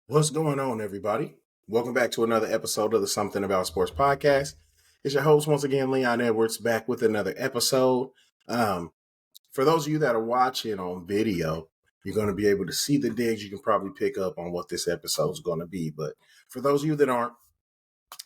What's going on, everybody? Welcome back to another episode of the Something About Sports podcast. It's your host, once again, Leon Edwards, back with another episode. Um, for those of you that are watching on video, you're going to be able to see the digs. You can probably pick up on what this episode is going to be. But for those of you that aren't,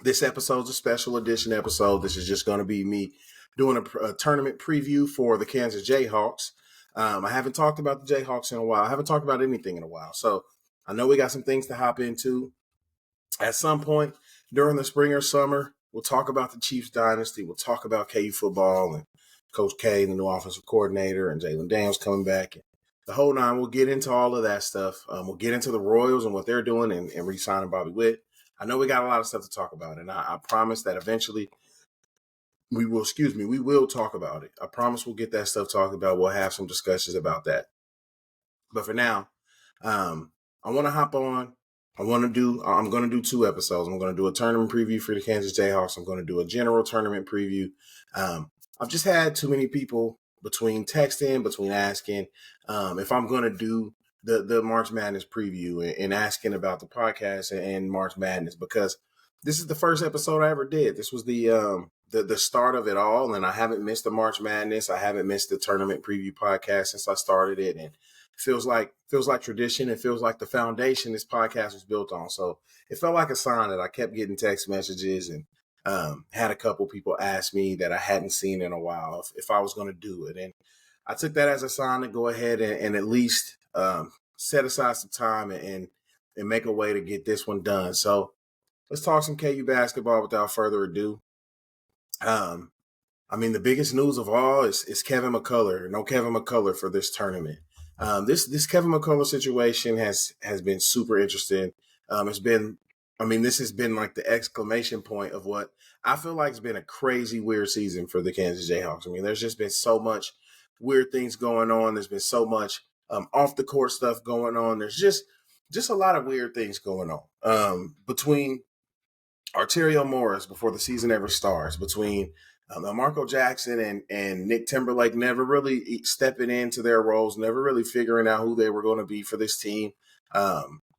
this episode's a special edition episode. This is just going to be me doing a tournament preview for the Kansas Jayhawks. I haven't talked about the Jayhawks in a while. I haven't talked about anything in a while. So I know we got some things to hop into. At some point during the spring or summer, we'll talk about the Chiefs dynasty. We'll talk about KU football and Coach K, the new offensive coordinator, and Jalen Daniels coming back. And the whole nine, we'll get into all of that stuff. We'll get into the Royals and what they're doing and re-signing Bobby Witt. I know we got a lot of stuff to talk about, and I promise that eventually we will talk about it. I promise we'll get that stuff talked about. We'll have some discussions about that. But for now, I want to hop on. I'm going to do two episodes. I'm going to do a tournament preview for the Kansas Jayhawks. I'm going to do a general tournament preview. I've just had too many people between texting, between asking if I'm going to do the March Madness preview and asking about the podcast and March Madness, because this is the first episode I ever did. This was the start of it all, and I haven't missed the March Madness. I haven't missed the tournament preview podcast since I started it, and feels like tradition. It feels like the foundation this podcast was built on. So it felt like a sign that I kept getting text messages and had a couple people ask me that I hadn't seen in a while if I was going to do it. And I took that as a sign to go ahead and at least set aside some time and make a way to get this one done. So let's talk some KU basketball without further ado. The biggest news of all is Kevin McCullar. No Kevin McCullar for this tournament. This Kevin McCullar situation has been super interesting. This has been like the exclamation point of what I feel like has been a crazy weird season for the Kansas Jayhawks. I mean, there's just been so much weird things going on. There's been so much off the court stuff going on. There's just a lot of weird things going on between Arterio Morris before the season ever starts, between Marco Jackson and Nick Timberlake never really stepping into their roles, never really figuring out who they were going to be for this team.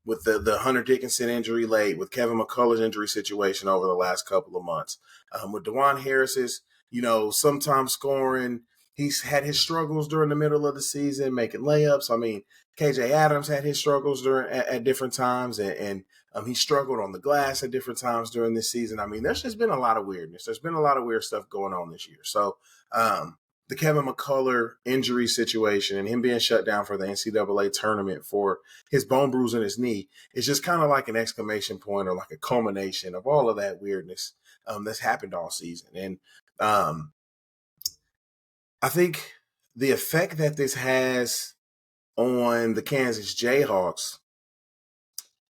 With the Hunter Dickinson injury late, with Kevin McCullar's injury situation over the last couple of months, with DeJuan Harris's, sometimes scoring. He's had his struggles during the middle of the season, making layups. I mean, KJ Adams had his struggles at different times, and he struggled on the glass at different times during this season. I mean, there's just been a lot of weirdness. There's been a lot of weird stuff going on this year. So the Kevin McCullar injury situation and him being shut down for the NCAA tournament for his bone bruise in his knee is just kind of like an exclamation point or like a culmination of all of that weirdness that's happened all season. And I think the effect that this has on the Kansas Jayhawks,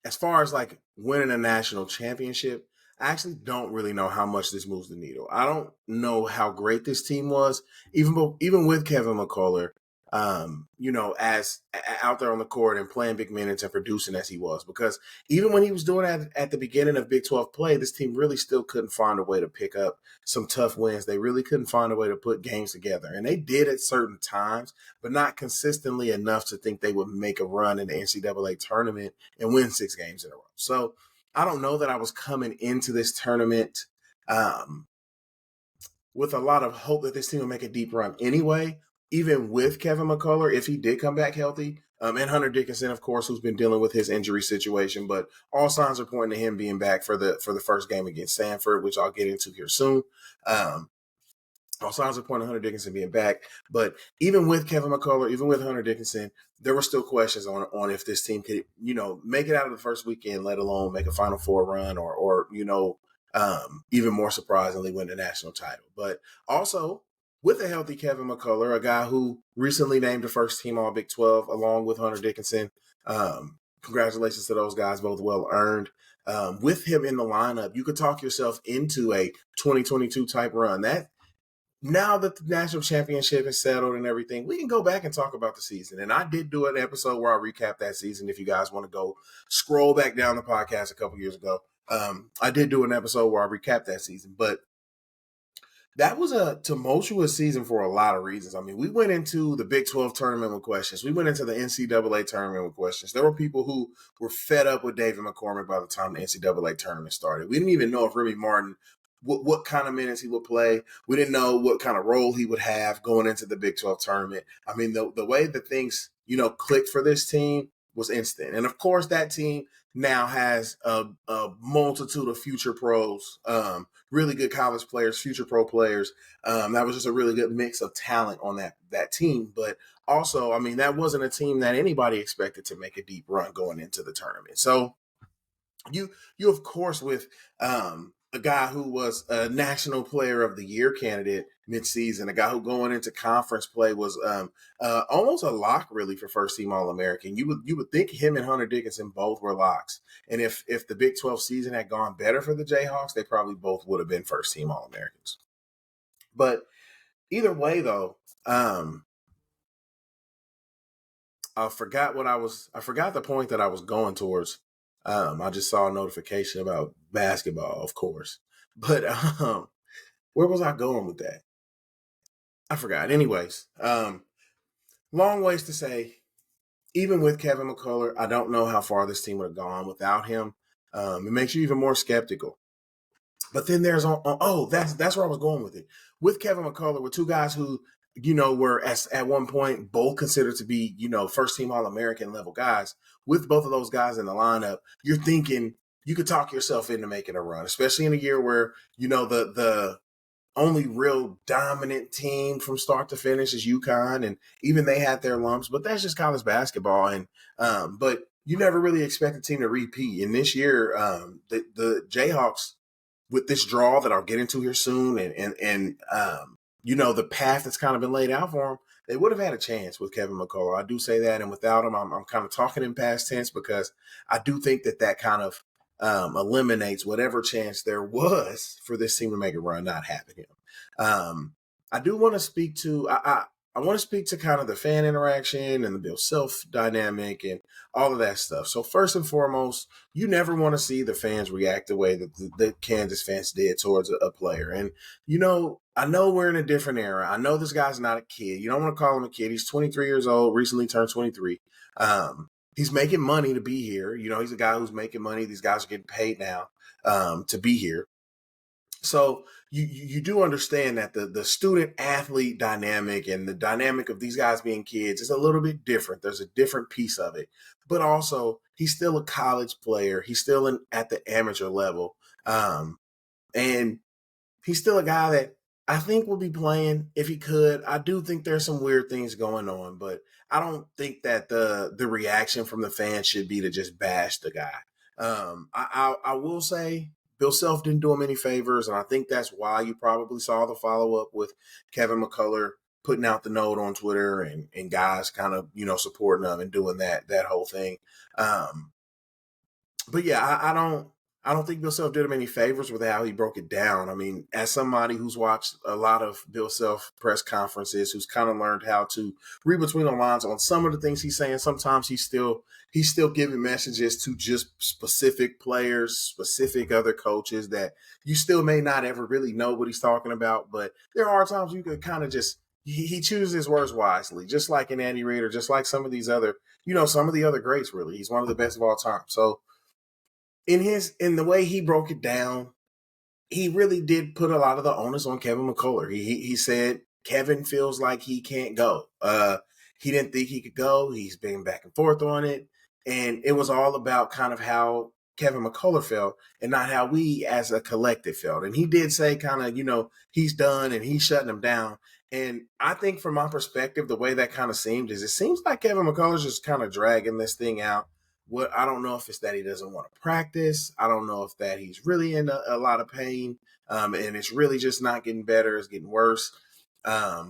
as far as like winning a national championship, I actually don't really know how much this moves the needle. I don't know how great this team was, even with Kevin McCullar, as out there on the court and playing big minutes and producing as he was. Because even when he was doing that at the beginning of Big 12 play, this team really still couldn't find a way to pick up some tough wins. They really couldn't find a way to put games together. And they did at certain times, but not consistently enough to think they would make a run in the NCAA tournament and win 6 games in a row. So I don't know that I was coming into this tournament with a lot of hope that this team will make a deep run anyway, even with Kevin McCullar, if he did come back healthy, and Hunter Dickinson, of course, who's been dealing with his injury situation. But all signs are pointing to him being back for the first game against Sanford, which I'll get into here soon. All signs are pointing to Hunter Dickinson being back. But even with Kevin McCullar, even with Hunter Dickinson, there were still questions on if this team could, make it out of the first weekend, let alone make a Final Four run or even more surprisingly, win the national title. But also, with a healthy Kevin McCullar, a guy who recently named the first team All Big 12, along with Hunter Dickinson. Congratulations to those guys, both well earned. With him in the lineup, you could talk yourself into a 2022 type run. That now that the national championship is settled and everything, we can go back and talk about the season. And I did do an episode where I recapped that season. If you guys want to go scroll back down the podcast a couple years ago, I did do an episode where I recapped that season. But that was a tumultuous season for a lot of reasons. I mean, we went into the Big 12 tournament with questions. We went into the NCAA tournament with questions. There were people who were fed up with David McCormick by the time the NCAA tournament started. We didn't even know if Remy Martin, what kind of minutes he would play. We didn't know what kind of role he would have going into the Big 12 tournament. I mean, the way that things, clicked for this team was instant. And of course, that team now has a multitude of future pros, really good college players, future pro players. That was just a really good mix of talent on that team. But also, I mean, that wasn't a team that anybody expected to make a deep run going into the tournament. So you of course, with a guy who was a National Player of the Year candidate midseason, a guy who going into conference play was almost a lock really for first team All-American. You would think him and Hunter Dickinson both were locks. And if the Big 12 season had gone better for the Jayhawks, they probably both would have been first team All-Americans. But either way, though, I forgot the point that I was going towards. I just saw a notification about basketball, of course. But where was I going with that? I forgot. Anyways, long ways to say, even with Kevin McCullar, I don't know how far this team would have gone without him. It makes you even more skeptical. But then there's that's where I was going with it. With Kevin McCullar, with two guys who were at one point both considered to be first team All-American level guys. With both of those guys in the lineup, you're thinking you could talk yourself into making a run, especially in a year where the only real dominant team from start to finish is UConn, and even they had their lumps. But that's just college basketball, and but you never really expect a team to repeat. And this year, the Jayhawks, with this draw that I'll get into here soon, and the path that's kind of been laid out for them, they would have had a chance with Kevin McCullar. I do say that, and without him, I'm kind of talking in past tense because I do think that kind of eliminates whatever chance there was for this team to make a run not having him. I do want to speak to I want to speak to kind of the fan interaction and the Bill Self dynamic and all of that stuff. So first and foremost, you never want to see the fans react the way that the Kansas fans did towards a player. And, I know we're in a different era. I know this guy's not a kid. You don't want to call him a kid. He's 23 years old, recently turned 23. He's making money to be here. He's a guy who's making money. These guys are getting paid now to be here. So you do understand that the student athlete dynamic and the dynamic of these guys being kids is a little bit different. There's a different piece of it, but also he's still a college player. He's still at the amateur level. And he's still a guy that I think will be playing if he could. I do think there's some weird things going on, but I don't think that the reaction from the fans should be to just bash the guy. I will say Bill Self didn't do him any favors, and I think that's why you probably saw the follow-up with Kevin McCullar putting out the note on Twitter and guys kind of, supporting him and doing that whole thing. But yeah, I don't think Bill Self did him any favors with how he broke it down. I mean, as somebody who's watched a lot of Bill Self press conferences, who's kind of learned how to read between the lines on some of the things he's saying, sometimes he's still giving messages to just specific players, specific other coaches that you still may not ever really know what he's talking about. But there are times you could kind of just, he chooses his words wisely, just like an Andy Reid, just like some of these other, some of the other greats, really. He's one of the best of all time. So in the way he broke it down, he really did put a lot of the onus on Kevin McCullar. He said Kevin feels like he can't go. He didn't think he could go. He's been back and forth on it. And it was all about kind of how Kevin McCullar felt and not how we as a collective felt. And he did say kind of, he's done and he's shutting him down. And I think from my perspective, the way that kind of seemed is it seems like Kevin McCullar's just kind of dragging this thing out. What I don't know if it's that he doesn't want to practice. I don't know if that he's really in a lot of pain, and it's really just not getting better. It's getting worse,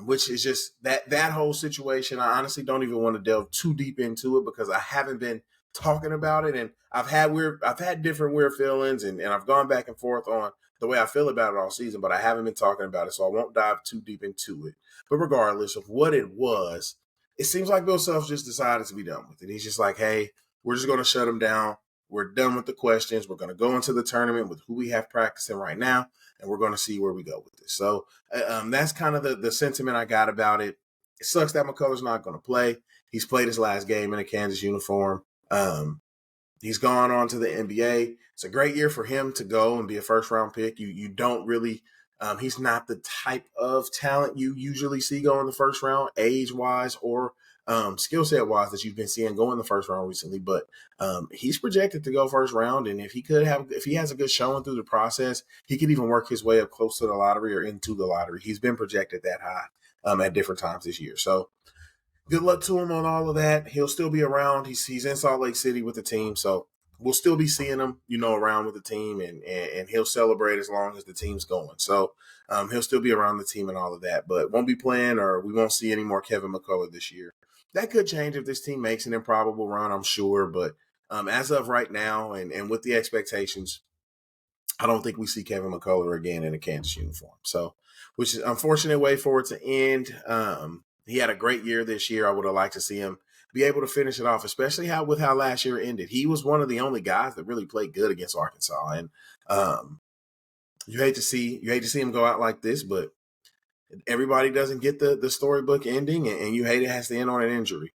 which is just that whole situation. I honestly don't even want to delve too deep into it because I haven't been talking about it, and I've had different weird feelings, and I've gone back and forth on the way I feel about it all season, but I haven't been talking about it, so I won't dive too deep into it. But regardless of what it was, it seems like Bill Self just decided to be done with it. He's just like, hey, we're just going to shut him down. We're done with the questions. We're going to go into the tournament with who we have practicing right now, and we're going to see where we go with this. So that's kind of the sentiment I got about it. It sucks that McCullar's not going to play. He's played his last game in a Kansas uniform. He's gone on to the NBA. It's a great year for him to go and be a first-round pick. You don't really he's not the type of talent you usually see go in the first round, age-wise or skill set-wise that you've been seeing go in the first round recently. But he's projected to go first round, and if he has a good showing through the process, he could even work his way up close to the lottery or into the lottery. He's been projected that high at different times this year. So good luck to him on all of that. He'll still be around. He's in Salt Lake City with the team, so we'll still be seeing him, around with the team, and he'll celebrate as long as the team's going. So he'll still be around the team and all of that, but won't be playing, or we won't see any more Kevin McCullar this year. That could change if this team makes an improbable run, I'm sure, but as of right now and with the expectations, I don't think we see Kevin McCullar again in a Kansas uniform. So, which is an unfortunate way for it to end. He had a great year this year. I would have liked to see him be able to finish it off, especially with how last year ended. He was one of the only guys that really played good against Arkansas, and you hate to see him go out like this, but everybody doesn't get the storybook ending, and you hate it has to end on an injury.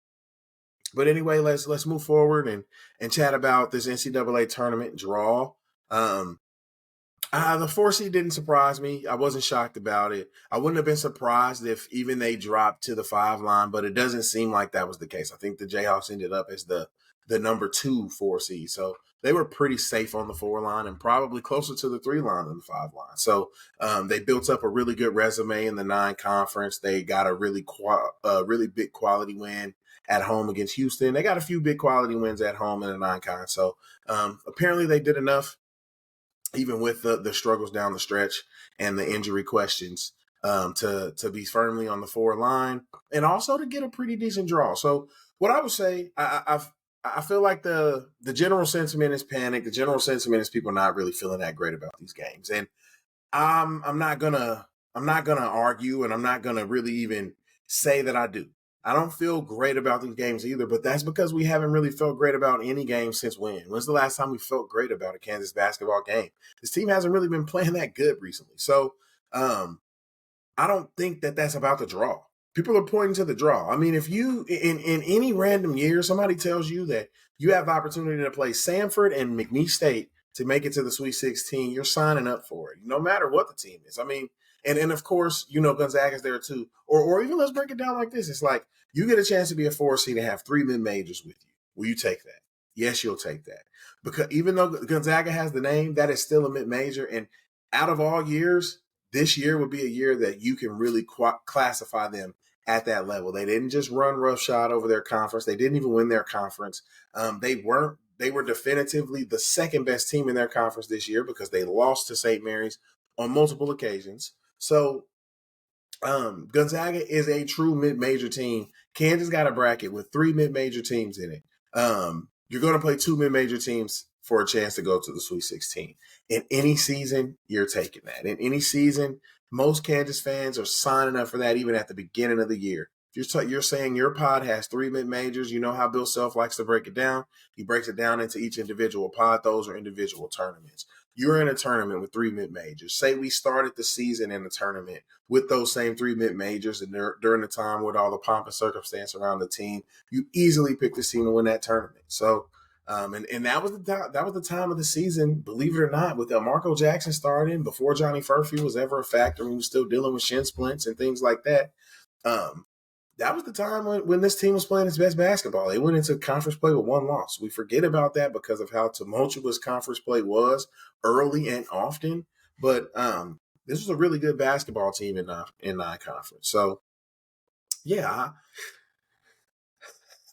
But anyway, let's move forward and chat about this NCAA tournament draw. The 4 seed didn't surprise me. I wasn't shocked about it. I wouldn't have been surprised if even they dropped to the 5 line, but it doesn't seem like that was the case. I think the Jayhawks ended up as the number 2 4 seed. So they were pretty safe on the 4 line and probably closer to the 3 line than the 5 line. So they built up a really good resume in the 9 conference. They got a really big quality win at home against Houston. They got a few big quality wins at home in the 9 con. So apparently they did enough, even with the struggles down the stretch and the injury questions, to be firmly on the 4 line and also to get a pretty decent draw. So what I would say, I feel like the general sentiment is panic. The general sentiment is people not really feeling that great about these games. And I'm not gonna argue, and I'm not gonna really even say that I do. I don't feel great about these games either, but that's because we haven't really felt great about any game since when? When's the last time we felt great about a Kansas basketball game? This team hasn't really been playing that good recently. So I don't think that that's about the draw. People are pointing to the draw. I mean, if you, in any random year, somebody tells you that you have the opportunity to play Sanford and McNeese State to make it to the Sweet 16, you're signing up for it, no matter what the team is. I mean, and of course, Gonzaga's there too. Or even let's break it down like this. It's like you get a chance to be a 4 seed and have 3 mid-majors with you. Will you take that? Yes, you'll take that. Because even though Gonzaga has the name, that is still a mid-major. And out of all years, this year would be a year that you can really classify them at that level. They didn't just run roughshod over their conference. They didn't even win their conference. They were definitively the second best team in their conference this year because they lost to St. Mary's on multiple occasions. So Gonzaga is a true mid-major team. Kansas got a bracket with 3 mid-major teams in it. You're going to play 2 mid-major teams for a chance to go to the Sweet 16. In any season, you're taking that. In any season, most Kansas fans are signing up for that even at the beginning of the year. If you're saying your pod has 3 mid-majors, you know how Bill Self likes to break it down. He breaks it down into each individual pod. Those are individual tournaments. You're in a tournament with 3 mid-majors. Say we started the season in a tournament with those same 3 mid-majors, and during the time with all the pomp and circumstance around the team, you easily pick the team to win that tournament. So, and that was the time of the season, believe it or not, with Marco Jackson starting before Johnny Furphy was ever a factor. He was still dealing with shin splints and things like that. That was the time when this team was playing its best basketball. They went into conference play with 1 loss. We forget about that because of how tumultuous conference play was early and often. But this was a really good basketball team in non-conference. So, yeah,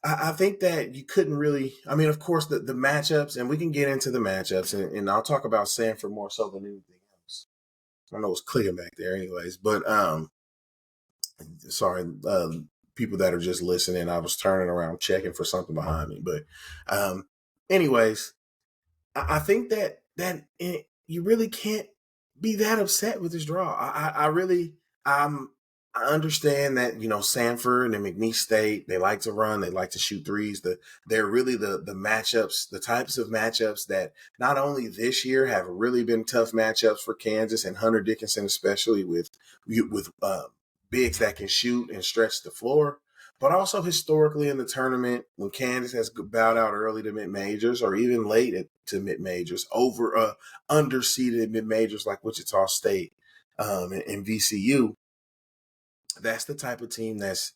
I think that you couldn't really – I mean, of course, the matchups, and we can get into the matchups, and I'll talk about Sanford more so than anything else. I know it's clicking back there anyways, but sorry, people that are just listening, I was turning around checking for something behind me. But anyways, I think that you really can't be that upset with this draw. I understand that, Sanford and McNeese State, they like to run, they like to shoot threes. They're really the matchups, the types of matchups that not only this year have really been tough matchups for Kansas and Hunter Dickinson, especially with bigs that can shoot and stretch the floor, but also historically in the tournament when Kansas has bowed out early to mid majors or even to mid majors over underseeded mid majors like Wichita State and VCU. That's the type of team that's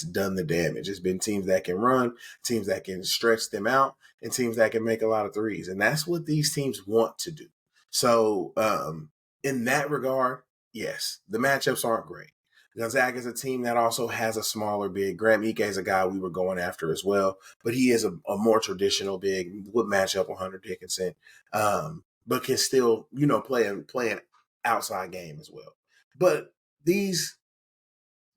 done the damage. It's been teams that can run, teams that can stretch them out, and teams that can make a lot of threes. And that's what these teams want to do. So in that regard, yes, the matchups aren't great. Gonzaga is a team that also has a smaller big. Graham Ike is a guy we were going after as well, but he is a more traditional big, would match up with Hunter Dickinson, but can still, play an outside game as well. But these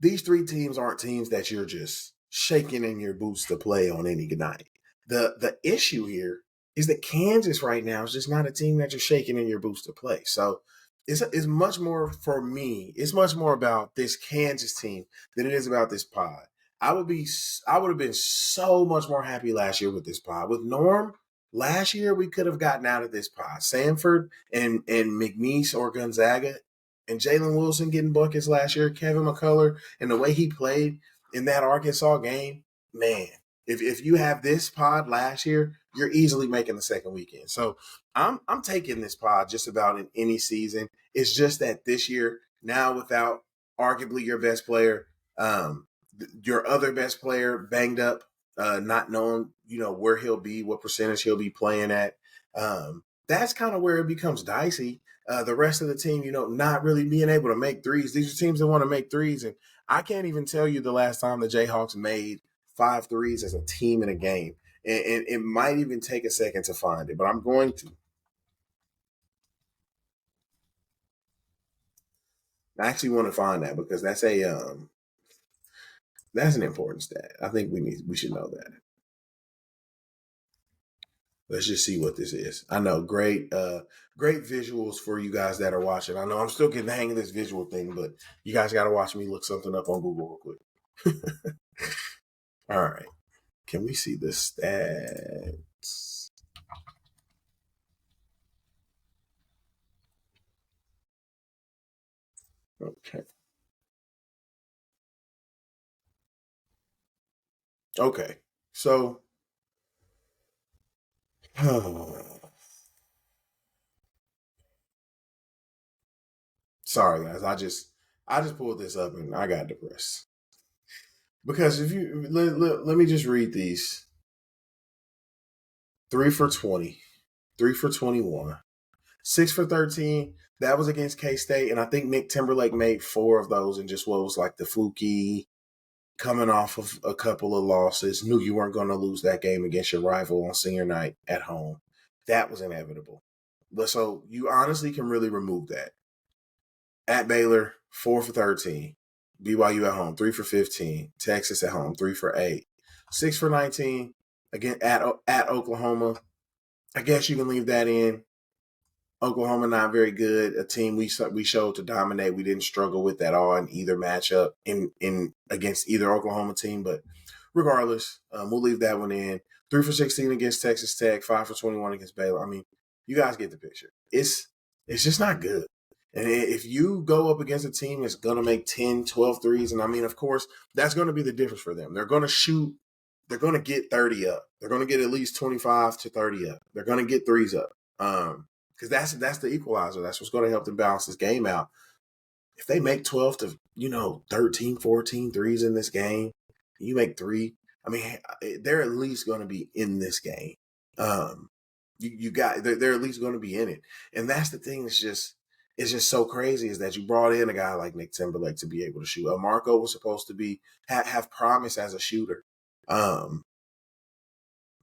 three teams aren't teams that you're just shaking in your boots to play on any night. The issue here is that Kansas right now is just not a team that you're shaking in your boots to play. So it's much more for me. It's much more about this Kansas team than it is about this pod. I would have been so much more happy last year with this pod. With Norm, last year we could have gotten out of this pod. Sanford and McNeese or Gonzaga and Jalen Wilson getting buckets last year, Kevin McCullar, and the way he played in that Arkansas game, man, if you have this pod last year, you're easily making the second weekend. So I'm taking this pod just about in any season. It's just that this year, now without arguably your best player, your other best player banged up, not knowing, where he'll be, what percentage he'll be playing at. That's kind of where it becomes dicey. The rest of the team, not really being able to make threes. These are teams that want to make threes. And I can't even tell you the last time the Jayhawks made 5 threes as a team in a game. And it might even take a second to find it, but I'm going to. I actually want to find that because that's an important stat. I think we should know that. Let's just see what this is. I know, great visuals for you guys that are watching. I know I'm still getting the hang of this visual thing, but you guys got to watch me look something up on Google real quick. All right. Can we see the stats? Okay. Okay. So, sorry guys, I just pulled this up and I got depressed because if you let me just read these: 3 for 20, 3 for 21, 6 for 13. That was against K-State, and I think Nick Timberlake made 4 of those, and just what was like the fluky coming off of a couple of losses. Knew you weren't going to lose that game against your rival on senior night at home. That was inevitable. But so you honestly can really remove that. At Baylor, 4 for 13. BYU at home, 3 for 15. Texas at home, 3 for 8. 6 for 19. Again, at Oklahoma. I guess you can leave that in. Oklahoma not very good. A team we showed to dominate. We didn't struggle with at all in either matchup in against either Oklahoma team. But regardless, we'll leave that one in. 3 for 16 against Texas Tech. 5 for 21 against Baylor. I mean, you guys get the picture. It's just not good. And if you go up against a team that's going to make 10, 12 threes, and I mean, of course, that's going to be the difference for them. They're going to shoot. They're going to get 30 up. They're going to get at least 25 to 30 up. They're going to get threes up. Because that's the equalizer. That's what's going to help them balance this game out. If they make 12 to, 13, 14 threes in this game, you make 3, I mean, they're at least going to be in this game. They're at least going to be in it. And that's the thing that's just – it's just so crazy is that you brought in a guy like Nick Timberlake to be able to shoot. Marco was supposed to be have promise as a shooter. DeJuan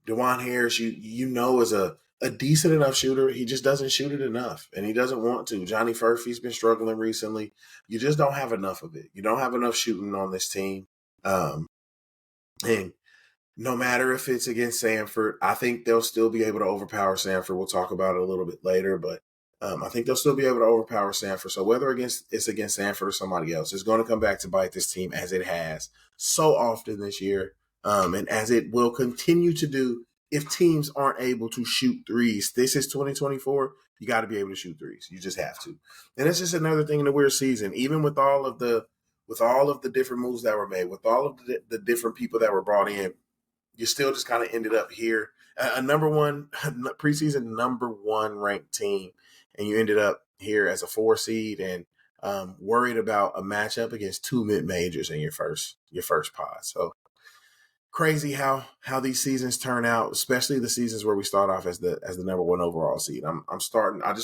Harris, is a decent enough shooter. He just doesn't shoot it enough, and he doesn't want to. Johnny Furphy's been struggling recently. You just don't have enough of it. You don't have enough shooting on this team. And no matter if it's against Sanford, I think they'll still be able to overpower Sanford. We'll talk about it a little bit later, but I think they'll still be able to overpower Sanford. So whether it's against Sanford or somebody else, it's going to come back to bite this team as it has so often this year, and as it will continue to do if teams aren't able to shoot threes. This is 2024. You got to be able to shoot threes. You just have to. And it's just another thing in the weird season. Even with all of the different moves that were made, with all of the different people that were brought in, you still just kind of ended up here, a number one preseason number one ranked team, and you ended up here as a 4 seed and worried about a matchup against 2 mid majors in your first pod. So crazy how these seasons turn out, especially the seasons where we start off as the number one overall seed. I just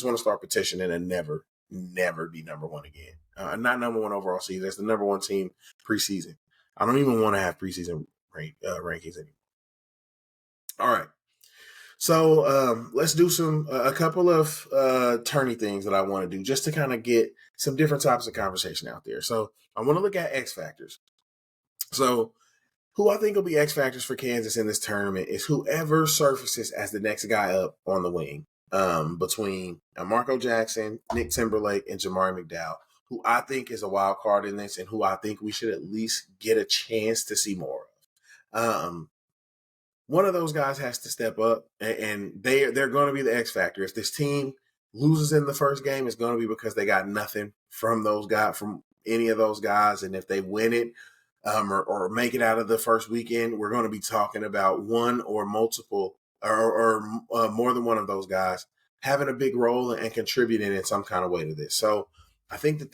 want to start petitioning and never be number one again. Not number one overall seed. That's the number one team preseason. I don't even want to have preseason rankings anymore. All right. So let's do a couple of tourney things that I want to do just to kind of get some different types of conversation out there. So I want to look at X factors. So who I think will be X factors for Kansas in this tournament is whoever surfaces as the next guy up on the wing, between Marco Jackson, Nick Timberlake, and Jamari McDowell, who I think is a wild card in this and who I think we should at least get a chance to see more of. One of those guys has to step up, and they're going to be the X factor. If this team loses in the first game, it's going to be because they got nothing from any of those guys. And if they win it or make it out of the first weekend, we're going to be talking about one or multiple or more than one of those guys having a big role and contributing in some kind of way to this. So I think that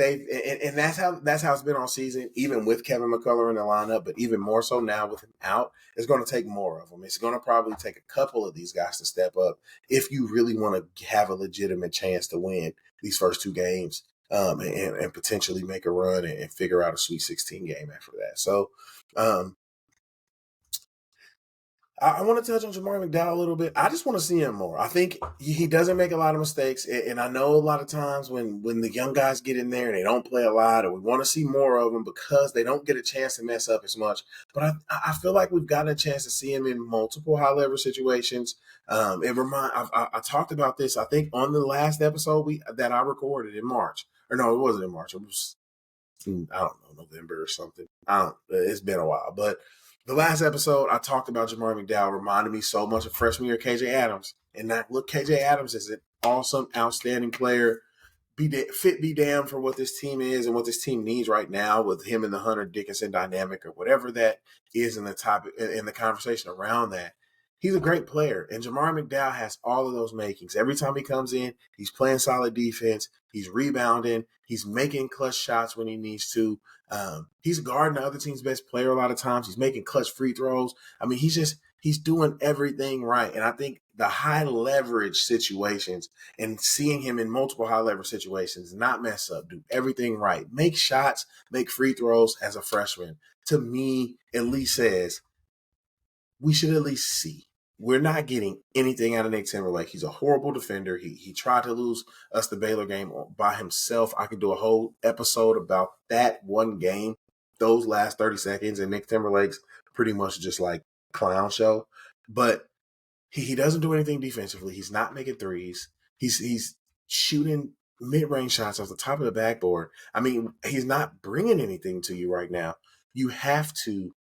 and that's how it's been all season, even with Kevin McCullar in the lineup, but even more so now with him out, it's going to take more of them. It's going to probably take a couple of these guys to step up if you really want to have a legitimate chance to win these first 2 games and potentially make a run and figure out a Sweet 16 game after that. So I want to touch on Jamari McDowell a little bit. I just want to see him more. I think he doesn't make a lot of mistakes. And I know a lot of times when the young guys get in there and they don't play a lot, or we want to see more of them because they don't get a chance to mess up as much. But I feel like we've gotten a chance to see him in multiple high level situations. I talked about this, I think, on the last episode that I recorded in March. Or no, it wasn't in March. It was, I don't know, November or something. It's been a while. But the last episode, I talked about Jamari McDowell, reminded me so much of freshman year KJ Adams. And KJ Adams is an awesome, outstanding player. Be damned for what this team is and what this team needs right now with him and the Hunter Dickinson dynamic or whatever that is in the topic in the conversation around that. He's a great player, and Jamari McDowell has all of those makings. Every time he comes in, he's playing solid defense. He's rebounding. He's making clutch shots when he needs to. He's guarding the other team's best player a lot of times. He's making clutch free throws. I mean, he's doing everything right. And I think the high leverage situations and seeing him in multiple high leverage situations, not mess up, do everything right, make shots, make free throws as a freshman, to me, at least says we should at least see. We're not getting anything out of Nick Timberlake. He's a horrible defender. He tried to lose us the Baylor game by himself. I could do a whole episode about that one game, those last 30 seconds, and Nick Timberlake's pretty much just like clown show. But he doesn't do anything defensively. He's not making threes. He's shooting mid-range shots off the top of the backboard. I mean, he's not bringing anything to you right now. You have to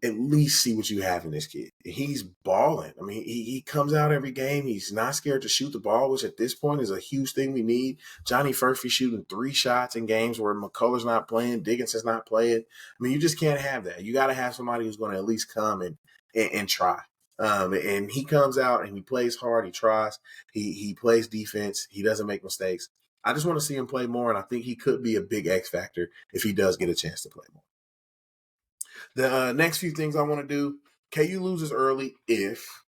at least see what you have in this kid. He's balling. I mean, he comes out every game. He's not scared to shoot the ball, which at this point is a huge thing we need. Johnny Furphy shooting 3 shots in games where McCullar's not playing, Dickinson's not playing. I mean, you just can't have that. You got to have somebody who's going to at least come and try. And he comes out and he plays hard. He tries. He plays defense. He doesn't make mistakes. I just want to see him play more, and I think he could be a big X factor if he does get a chance to play more. The next few things I want to do, KU loses early if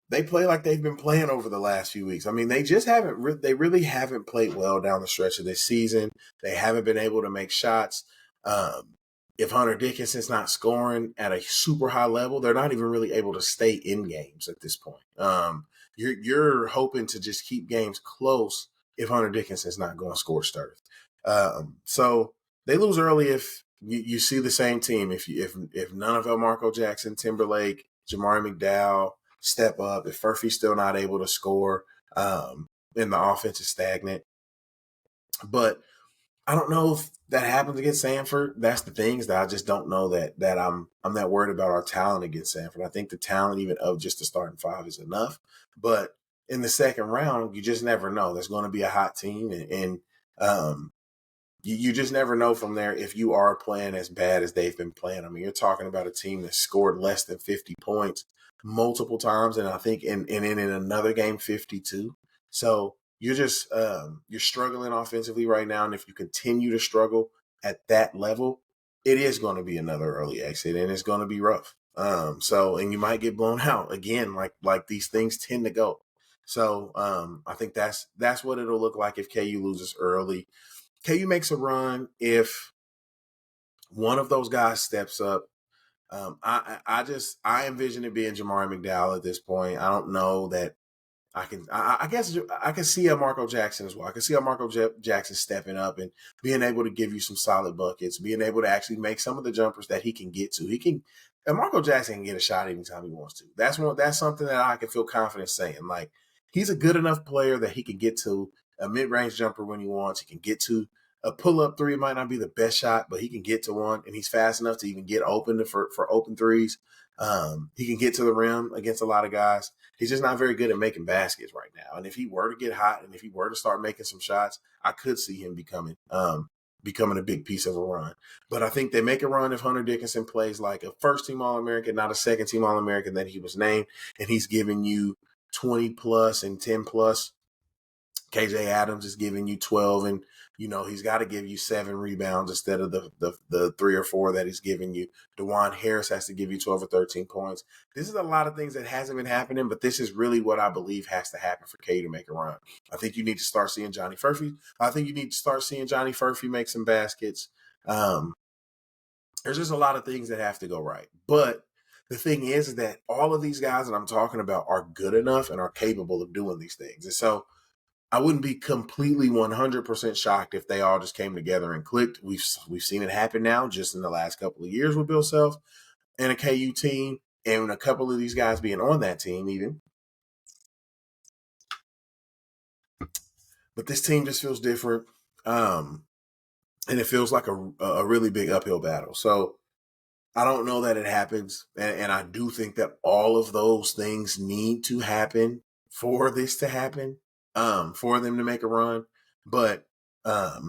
they play like they've been playing over the last few weeks. I mean, they just haven't. They really haven't played well down the stretch of this season. They haven't been able to make shots. If Hunter Dickinson's not scoring at a super high level, they're not even really able to stay in games at this point. You're hoping to just keep games close if Hunter Dickinson's not going to score stirred. So they lose early if you see the same team. If none of Marco Jackson, Timberlake, Jamari McDowell step up, if Furphy's still not able to score, and the offense is stagnant. But I don't know if that happens against Sanford. That's the things that I just don't know that I'm that worried about our talent against Sanford. I think the talent even of just the starting five is enough. But in the second round, you just never know. There's going to be a hot team, and you just never know from there if you are playing as bad as they've been playing. I mean, you're talking about a team that scored less than 50 points multiple times, and I think in another game 52. So you're just you're struggling offensively right now, and if you continue to struggle at that level, it is going to be another early exit, and it's going to be rough. And you might get blown out again, like these things tend to go. So I think that's what it'll look like if KU loses early. KU makes a run if one of those guys steps up. I envision it being Jamari McDowell at this point. I don't know that I guess I can see a Marco Jackson as well. I can see a Marco Jackson stepping up and being able to give you some solid buckets, being able to actually make some of the jumpers that he can get to. And Marco Jackson can get a shot anytime he wants to. That's something that I can feel confident saying. Like, he's a good enough player that he can get to a mid-range jumper when he wants. He can get to a pull-up three. It might not be the best shot, but he can get to one, and he's fast enough to even get open for open threes. He can get to the rim against a lot of guys. He's just not very good at making baskets right now. And if he were to get hot and if he were to start making some shots, I could see him becoming a big piece of a run. But I think they make a run if Hunter Dickinson plays like a first-team All-American, not a second-team All-American that he was named, and he's giving you 20-plus and 10-plus. KJ Adams is giving you 12, and he's got to give you 7 rebounds instead of the 3 or 4 that he's giving you. DeJuan Harris has to give you 12 or 13 points. This is a lot of things that hasn't been happening, but this is really what I believe has to happen for KU to make a run. I think you need to start seeing Johnny Furphy. Make some baskets. There's just a lot of things that have to go right. But the thing is that all of these guys that I'm talking about are good enough and are capable of doing these things. And so I wouldn't be completely 100% shocked if they all just came together and clicked. We've seen it happen now just in the last couple of years with Bill Self and a KU team, and a couple of these guys being on that team even. But this team just feels different, and it feels like a really big uphill battle. So I don't know that it happens, and I do think that all of those things need to happen for this to happen. For them to make a run. But I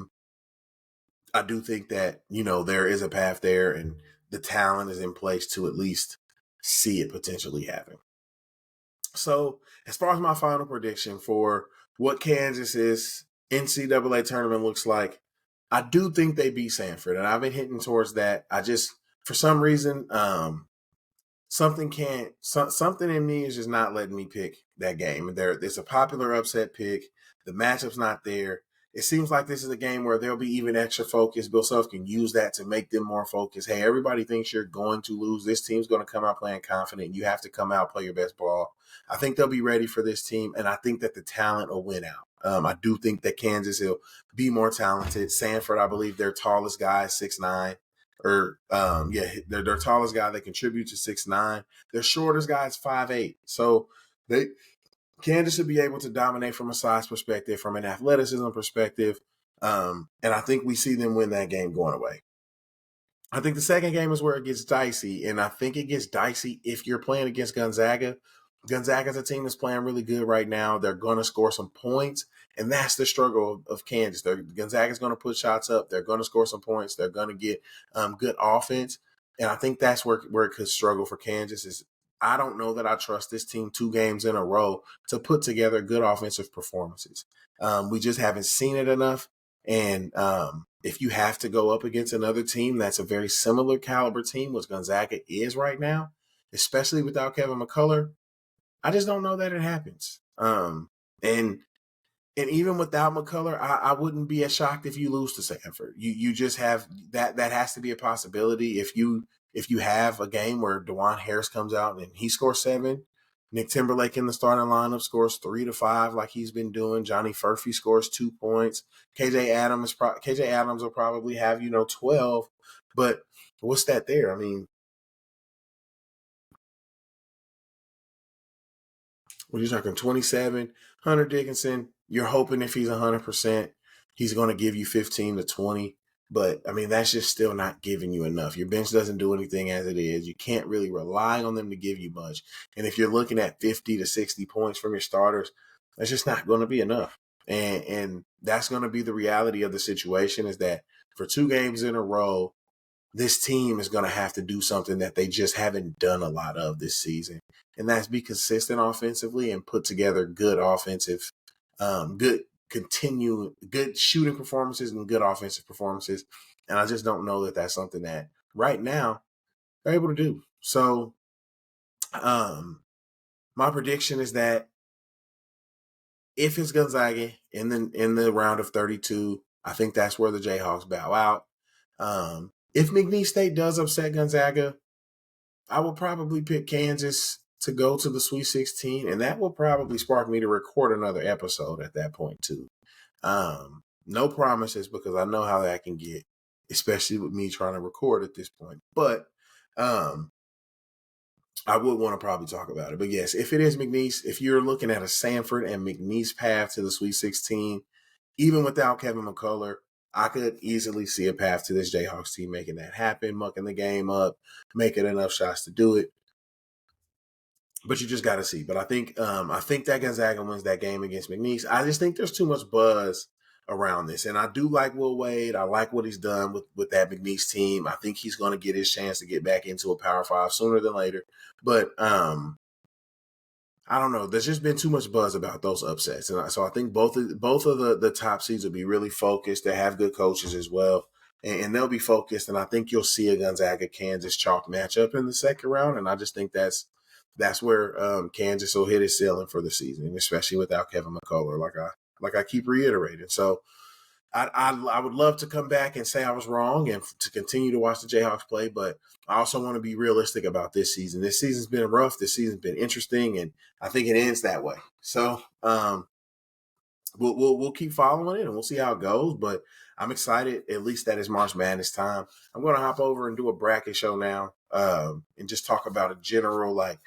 do think that, there is a path there and the talent is in place to at least see it potentially happen. So as far as my final prediction for what Kansas's NCAA tournament looks like, I do think they beat Sanford, and I've been hitting towards that. I just, for some reason, something in me is just not letting me pick that game. It's a popular upset pick. The matchup's not there. It seems like this is a game where there'll be even extra focus. Bill Self can use that to make them more focused. Hey, everybody thinks you're going to lose. This team's going to come out playing confident. You have to come out, play your best ball. I think they'll be ready for this team, and I think that the talent will win out. I do think that Kansas will be more talented. Sanford, I believe their tallest guy is 6'9". Their tallest guy, they contribute to 6'9". Their shortest guy is 5'8". So Kansas should be able to dominate from a size perspective, from an athleticism perspective. And I think we see them win that game going away. I think the second game is where it gets dicey, and I think it gets dicey if you're playing against Gonzaga. Gonzaga's a team that's playing really good right now. They're going to score some points, and that's the struggle of Kansas. Gonzaga's going to put shots up. They're going to score some points. They're going to get good offense, and I think that's where it could struggle for Kansas. Is I don't know that I trust this team 2 games in a row to put together good offensive performances. We just haven't seen it enough, and if you have to go up against another team that's a very similar caliber team, which Gonzaga is right now, especially without Kevin McCullar, I just don't know that it happens. And even without McCullar, I wouldn't be as shocked if you lose to Sanford. You just have that has to be a possibility. If you have a game where DeJuan Harris comes out and he scores 7, Nick Timberlake in the starting lineup scores 3 to 5 like he's been doing. Johnny Furphy scores 2 points. KJ Adams will probably have 12, but what's that there? I mean, what are you talking? 27, Hunter Dickinson, you're hoping if he's 100%, he's going to give you 15 to 20. But, I mean, that's just still not giving you enough. Your bench doesn't do anything as it is. You can't really rely on them to give you much. And if you're looking at 50 to 60 points from your starters, that's just not going to be enough. And that's going to be the reality of the situation, is that for 2 games in a row, this team is going to have to do something that they just haven't done a lot of this season. And that's be consistent offensively and put together good offensive, good shooting performances and good offensive performances. And I just don't know that that's something that right now they're able to do. So my prediction is that if it's Gonzaga in the round of 32, I think that's where the Jayhawks bow out. If McNeese State does upset Gonzaga, I will probably pick Kansas to go to the Sweet 16, and that will probably spark me to record another episode at that point too. No promises, because I know how that can get, especially with me trying to record at this point. But I would want to probably talk about it. But yes, if it is McNeese, if you're looking at a Sanford and McNeese path to the Sweet 16, even without Kevin McCullar, I could easily see a path to this Jayhawks team making that happen, mucking the game up, making enough shots to do it. But you just got to see. But I think that Gonzaga wins that game against McNeese. I just think there's too much buzz around this. And I do like Will Wade. I like what he's done with that McNeese team. I think he's going to get his chance to get back into a Power 5 sooner than later. But I don't know. There's just been too much buzz about those upsets. And so I think both of the top seeds will be really focused. They have good coaches as well. And they'll be focused. And I think you'll see a Gonzaga-Kansas chalk matchup in the second round. And I just think that's where Kansas will hit its ceiling for the season, especially without Kevin McCullar, like I keep reiterating. So I would love to come back and say I was wrong and to continue to watch the Jayhawks play, but I also want to be realistic about this season. This season's been rough. This season's been interesting, and I think it ends that way. So we'll keep following it, and we'll see how it goes. But I'm excited, at least that is March Madness time. I'm going to hop over and do a bracket show now, and just talk about a general, like,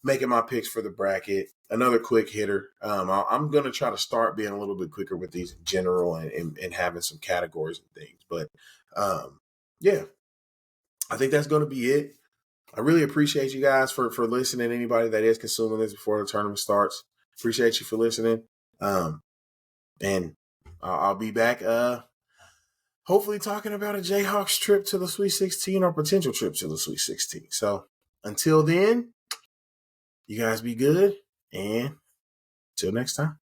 making my picks for the bracket. Another quick hitter. I'm going to try to start being a little bit quicker with these in general and having some categories and things. But, yeah, I think that's going to be it. I really appreciate you guys for listening. Anybody that is consuming this before the tournament starts, appreciate you for listening. And I'll be back hopefully talking about a Jayhawks trip to the Sweet 16 or potential trip to the Sweet 16. So until then, you guys be good, and till next time.